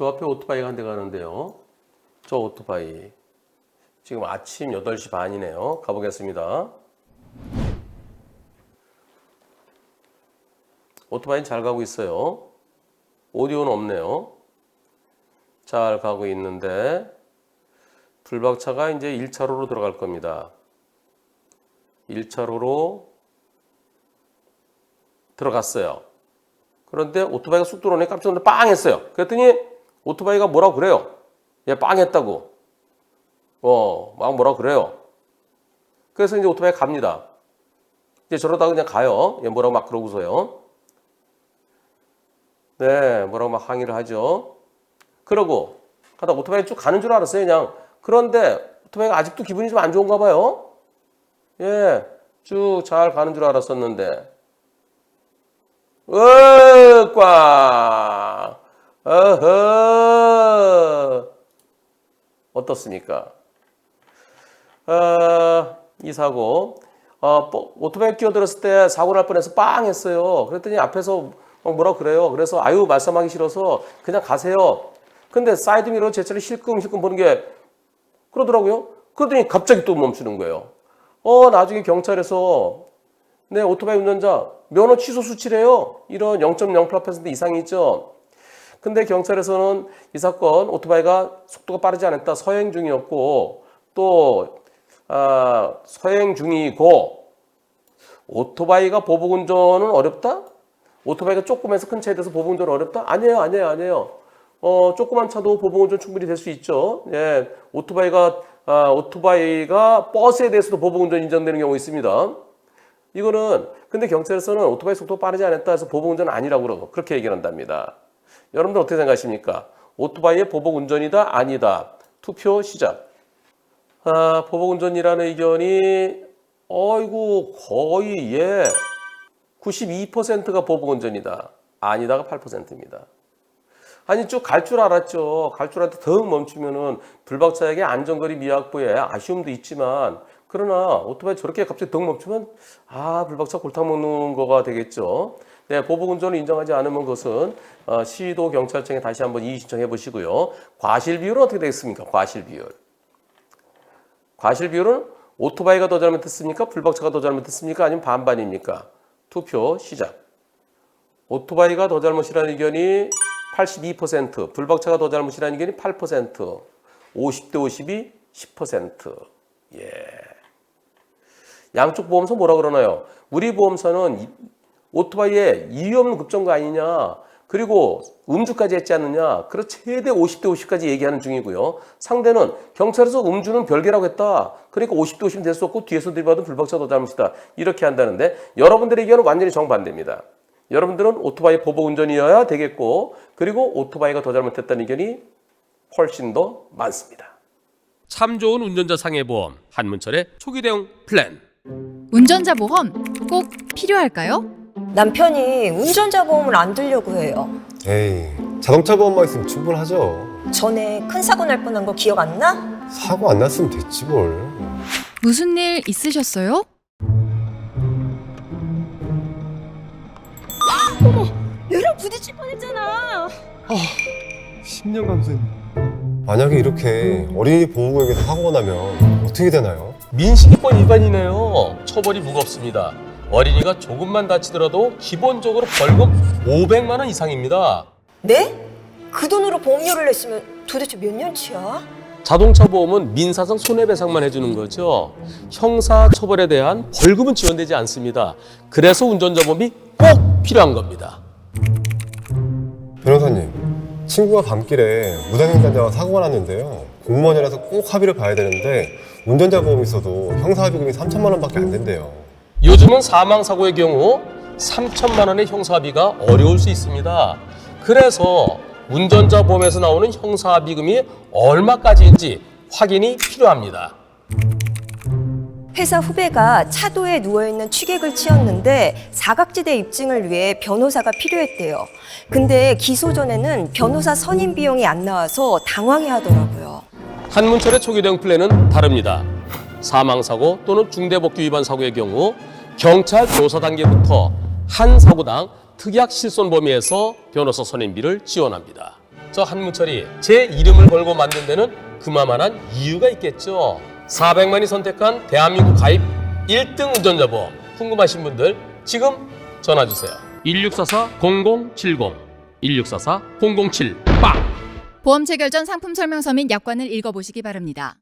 저 앞에 오토바이가 한 대 가는데요. 저 오토바이. 지금 아침 8시 반이네요. 가보겠습니다. 오토바이는 잘 가고 있어요. 오디오는 없네요. 잘 가고 있는데 불박차가 이제 1차로로 들어갈 겁니다. 1차로로 들어갔어요. 그런데 오토바이가 쑥 들어오니 깜짝 놀라 빵 했어요. 그랬더니 오토바이가 뭐라고 그래요? 얘 빵 했다고. 막 뭐라고 그래요. 그래서 이제 오토바이가 갑니다. 이제 저러다가 그냥 가요. 얘 뭐라고 막 그러고서요. 네, 뭐라고 막 항의를 하죠. 그러고 가다 오토바이 쭉 가는 줄 알았어요, 그냥. 그런데 오토바이가 아직도 기분이 좀 안 좋은가 봐요. 예, 쭉 잘 가는 줄 알았었는데. 꽝! 어허! 어떻습니까? 이 사고. 오토바이 끼어들었을 때 사고 날 뻔해서 빵 했어요. 그랬더니 앞에서 뭐라 그래요. 그래서 아유 말씀하기 싫어서 그냥 가세요. 근데 사이드미러 제 차를 힐끔힐끔 보는 게 그러더라고요. 그러더니 갑자기 또 멈추는 거예요. 나중에 경찰에서 네, 오토바이 운전자 면허 취소 수치래요. 이런 0.08% 이상이 있죠. 근데 경찰에서는 이 사건 오토바이가 속도가 빠르지 않았다. 서행 중이었고 또 서행 중이고 오토바이가 보복운전은 어렵다? 오토바이가 조그매서 큰 차에 대해서 보복운전 어렵다? 아니에요. 조그만 차도 보복운전 충분히 될 수 있죠. 예, 오토바이가 버스에 대해서도 보복운전 인정되는 경우 있습니다. 이거는 근데 경찰에서는 오토바이 속도가 빠르지 않았다 해서 보복운전은 아니라고 그러고 그렇게 얘기를 한답니다. 여러분들 어떻게 생각하십니까? 오토바이의 보복운전이다? 아니다? 투표 시작. 보복운전이라는 의견이 거의 92%가 보복운전이다. 아니다가 8%입니다. 아니 쭉 갈 줄 알았죠. 갈 줄 알았는데 더 멈추면은 불박차에게 안전거리 미확보에 아쉬움도 있지만 그러나 오토바이 저렇게 갑자기 더 멈추면 불박차 골탕 먹는 거가 되겠죠. 네, 보복운전을 인정하지 않으면 그것은 시도 경찰청에 다시 한번 이의 신청해 보시고요. 과실 비율은 어떻게 되겠습니까? 과실 비율은 오토바이가 더 잘못했습니까? 불박차가 더 잘못했습니까? 아니면 반반입니까? 투표 시작. 오토바이가 더 잘못이라는 의견이 82%, 불박차가 더 잘못이라는 의견이 8%, 50대 50이 10%. 예. 양쪽 보험사 뭐라 그러나요? 우리 보험사는 오토바이에 이유 없는 급정거 아니냐, 그리고 음주까지 했지 않느냐, 그래서 최대 50대 50까지 얘기하는 중이고요. 상대는 경찰에서 음주는 별개라고 했다. 그러니까 50대 50은 될 수 없고 뒤에서 들이받은 불박차가 더 잘못이다. 이렇게 한다는데 여러분들의 의견은 완전히 정반대입니다. 여러분들은 오토바이 보복운전이어야 되겠고 그리고 오토바이가 더 잘못했다는 의견이 훨씬 더 많습니다. 참 좋은 운전자 상해보험 한문철의 초기 대응 플랜. 운전자 보험 꼭 필요할까요? 남편이 운전자 보험을 안 들려고 해요. 에이, 자동차 보험만 있으면 충분하죠. 전에 큰 사고 날 뻔한 거 기억 안 나? 사고 안 났으면 됐지 뭘. 무슨 일 있으셨어요? 얘랑 부딪힐 뻔했잖아. 10년 감수했네. 만약에 이렇게 어린이 보호구역에서 사고가 나면 어떻게 되나요? 민식이법 위반이네요. 처벌이 무겁습니다. 어린이가 조금만 다치더라도 기본적으로 벌금 500만 원 이상입니다. 네? 그 돈으로 보험료를 냈으면 도대체 몇 년치야? 자동차 보험은 민사상 손해배상만 해주는 거죠. 형사 처벌에 대한 벌금은 지원되지 않습니다. 그래서 운전자 보험이 꼭 필요한 겁니다. 변호사님, 친구가 밤길에 무단횡단자와 사고가 났는데요. 공무원이라서 꼭 합의를 봐야 되는데 운전자 보험이 있어도 형사합의금이 3천만 원밖에 안 된대요. 요즘은 사망사고의 경우 3천만 원의 형사합의가 어려울 수 있습니다. 그래서 운전자 보험에서 나오는 형사합의금이 얼마까지인지 확인이 필요합니다. 회사 후배가 차도에 누워있는 취객을 치었는데 사각지대 입증을 위해 변호사가 필요했대요. 근데 기소 전에는 변호사 선임 비용이 안 나와서 당황해하더라고요. 한문철의 초기 대응 플랜은 다릅니다. 사망사고 또는 중대법규 위반 사고의 경우 경찰 조사 단계부터 한 사고당 특약 실손 범위에서 변호사 선임비를 지원합니다. 저 한무철이 제 이름을 걸고 만든 데는 그만한 이유가 있겠죠. 400만이 선택한 대한민국 가입 1등 운전자보험 궁금하신 분들 지금 전화주세요. 1644-0070 1644-007 빵! 보험 체결 전 상품 설명서 및 약관을 읽어보시기 바랍니다.